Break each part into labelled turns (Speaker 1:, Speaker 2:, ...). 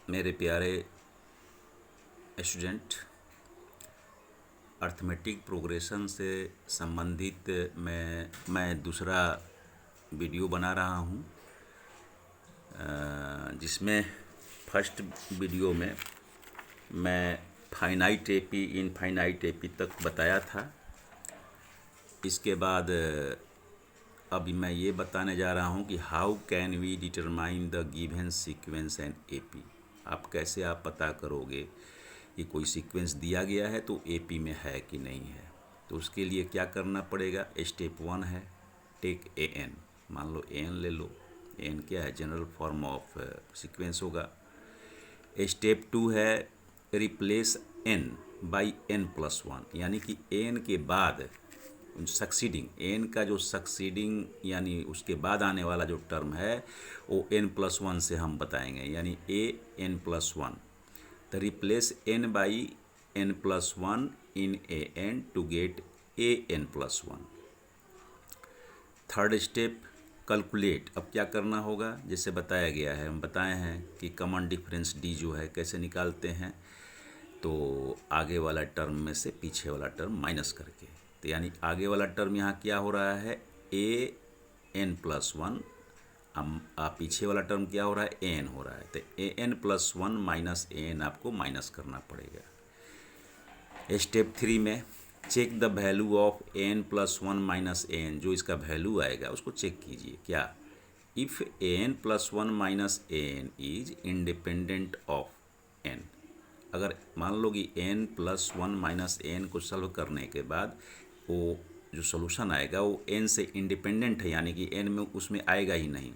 Speaker 1: मेरे प्यारे student, arithmetic progression से संबंधित मैं दूसरा वीडियो बना रहा हूँ, जिसमें फर्स्ट वीडियो में मैं फाइनाइट एपी इनफाइनाइट एपी तक बताया था। इसके बाद अभी मैं ये बताने जा रहा हूँ कि how can we determine the given sequence and AP. कैसे आप पता करोगे कि कोई सीक्वेंस दिया गया है तो एपी में है कि नहीं है। तो उसके लिए क्या करना पड़ेगा। स्टेप 1 है टेक ए एन। मान लो एन ले लो। एन क्या है, जनरल फॉर्म ऑफ सीक्वेंस होगा। स्टेप 2 है replace n by n plus 1, यानी कि एन के बाद सक्सीडिंग, एन का जो सक्सीडिंग यानी उसके बाद आने वाला जो टर्म है वो एन प्लस 1 से हम बताएंगे, यानी ए एन प्लस 1। तो replace n by n plus 1 in a n to get a n plus 1। Third step calculate. अब क्या करना होगा, जैसे बताया गया है, हम बताए हैं कि कॉमन डिफरेंस डी जो है कैसे निकालते हैं, तो आगे वाला टर्म में से पीछे वाला टर्म माइनस करके। तो यानी आगे वाला टर्म यहाँ क्या हो रहा है, ए एन प्लस 1, पीछे वाला टर्म क्या हो रहा है, ए एन हो रहा है। तो a n plus 1 minus a n आपको माइनस करना पड़ेगा। स्टेप 3 में check the value of a n plus 1 minus a n. जो इसका वैल्यू आएगा उसको चेक कीजिए। क्या, if a n plus 1 minus a n is independent of n. अगर मान लो कि एन प्लस 1 माइनस एन को सॉल्व करने के बाद वो जो सोल्यूशन आएगा वो एन से इंडिपेंडेंट है, यानी कि एन में उसमें आएगा ही नहीं,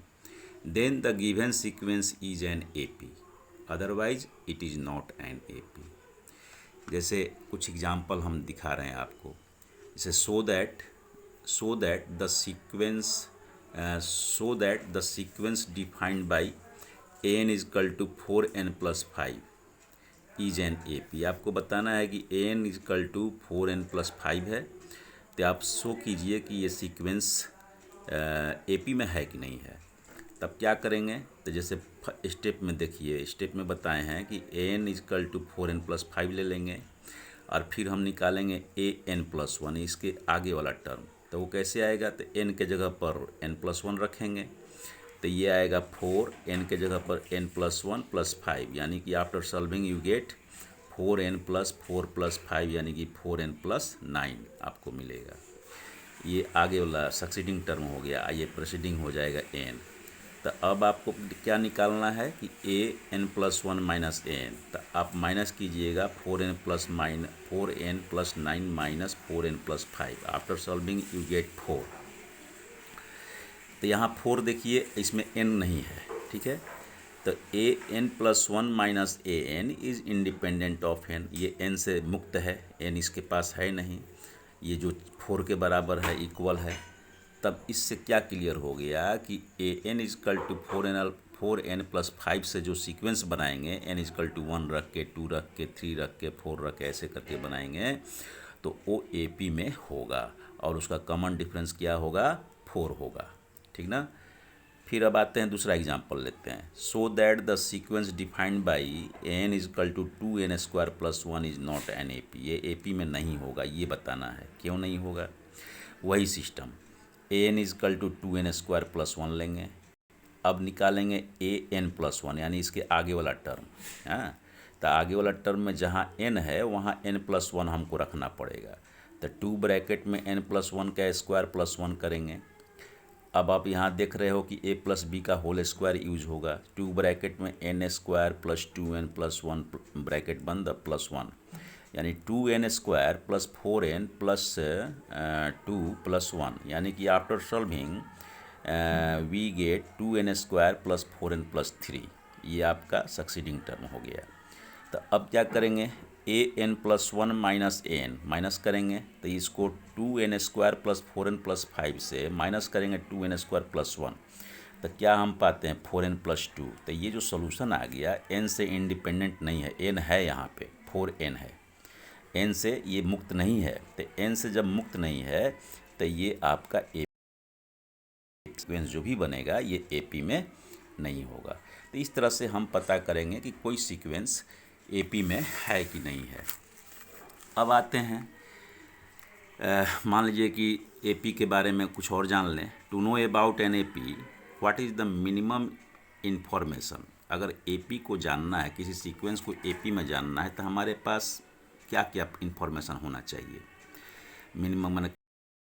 Speaker 1: then the given sequence is an A P, otherwise it is not an A P. जैसे कुछ एग्जाम्पल हम दिखा रहे हैं आपको, जैसे so that the sequence defined by n is equal to 4n plus 5 is an A P. आपको बताना है कि n is equal to 4n plus 5 है, तो आप शो कीजिए कि ये सीक्वेंस ए पी में है कि नहीं है। तब क्या करेंगे, तो जैसे स्टेप में देखिए, स्टेप में बताए हैं कि n is equal to 4n plus 5 ले लेंगे और फिर हम निकालेंगे ए एन प्लस 1, इसके आगे वाला टर्म। तो वो कैसे आएगा, तो एन के जगह पर एन प्लस 1 रखेंगे, तो ये आएगा 4, एन के जगह पर एन प्लस 1 प्लस 5, यानी कि after solving you get 4n plus 4 plus 5, यानी कि 4n प्लस 9 आपको मिलेगा। ये आगे वाला सक्सीडिंग टर्म हो गया, ये प्रेसिडिंग हो जाएगा एन। तो अब आपको क्या निकालना है कि a n plus 1 minus a N. तो आप माइनस कीजिएगा 4n plus 9 minus 4n plus 5। After solving you get 4। तो यहाँ 4 देखिए, इसमें n नहीं है, ठीक है। तो a n plus 1 minus a n is independent of n, ये n से मुक्त है, n इसके पास है नहीं, ये जो 4 के बराबर है, इक्वल है। तब इससे क्या क्लियर हो गया कि a n is equal to 4n plus 5 से जो सीक्वेंस बनाएंगे, n इजकल टू 1 रख के, 2 रख के, 3 रख के, 4 रख के, ऐसे करके बनाएंगे, तो वो ए पी में होगा और उसका कॉमन डिफरेंस क्या होगा, 4 होगा, ठीक ना। फिर अब आते हैं, दूसरा एग्जांपल लेते हैं। So that the sequence defined by n is equal to 2n square plus 1 is not an A P. ये ए पी में नहीं होगा, ये बताना है क्यों नहीं होगा। वही system, n is equal to 2n square plus 1 लेंगे, अब निकालेंगे ए एन प्लस 1, यानी इसके आगे वाला टर्म। हाँ, तो आगे वाला टर्म में जहाँ n है वहाँ n प्लस 1 हमको रखना पड़ेगा। तो 2 ब्रैकेट में n प्लस 1 का स्क्वायर प्लस 1 करेंगे। अब आप यहाँ देख रहे हो कि a प्लस बी का होल स्क्वायर यूज होगा। 2 ब्रैकेट में n square plus 2n plus 1 bracket बंद प्लस 1, यानी 2n square plus 4n plus 2 plus 1, यानी कि after solving we get 2n square plus 4n plus 3। ये आपका सक्सीडिंग टर्म हो गया। तो अब क्या करेंगे, ए n plus 1 minus a N minus करेंगे, तो इसको 2n square plus 4n plus 5 से माइनस करेंगे 2n स्क्वायर प्लस 1, तो क्या हम पाते हैं 4n प्लस 2। तो ये जो सोल्यूशन आ गया n से इंडिपेंडेंट नहीं है, n है यहाँ पे 4n है, n से ये मुक्त नहीं है। तो n से जब मुक्त नहीं है तो ये आपका ए सीक्वेंस जो भी बनेगा ये ए पी में नहीं होगा। तो इस तरह से हम पता करेंगे कि कोई सीक्वेंस एपी में है कि नहीं है। अब आते हैं मान लीजिए कि एपी के बारे में कुछ और जान लें। To know about an AP what is the minimum information. अगर एपी को जानना है, किसी सीक्वेंस को एपी में जानना है, तो हमारे पास क्या क्या इन्फॉर्मेशन होना चाहिए। मिनिमम मैंने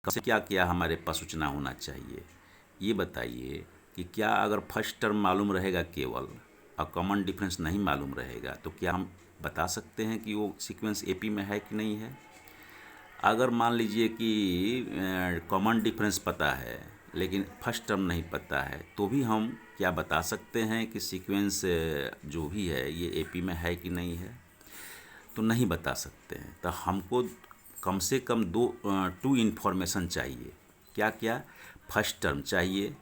Speaker 1: क्या क्या हमारे पास सूचना होना चाहिए, ये बताइए कि क्या अगर फर्स्ट टर्म मालूम रहेगा केवल और कॉमन डिफरेंस नहीं मालूम रहेगा, तो क्या हम बता सकते हैं कि वो सीक्वेंस एपी में है कि नहीं है। अगर मान लीजिए कि कॉमन डिफरेंस पता है लेकिन फर्स्ट टर्म नहीं पता है, तो भी हम क्या बता सकते हैं कि सीक्वेंस जो भी है ये एपी में है कि नहीं है। तो नहीं बता सकते हैं। तो हमको कम से कम टू इन्फॉर्मेशन चाहिए। क्या क्या, फर्स्ट टर्म चाहिए,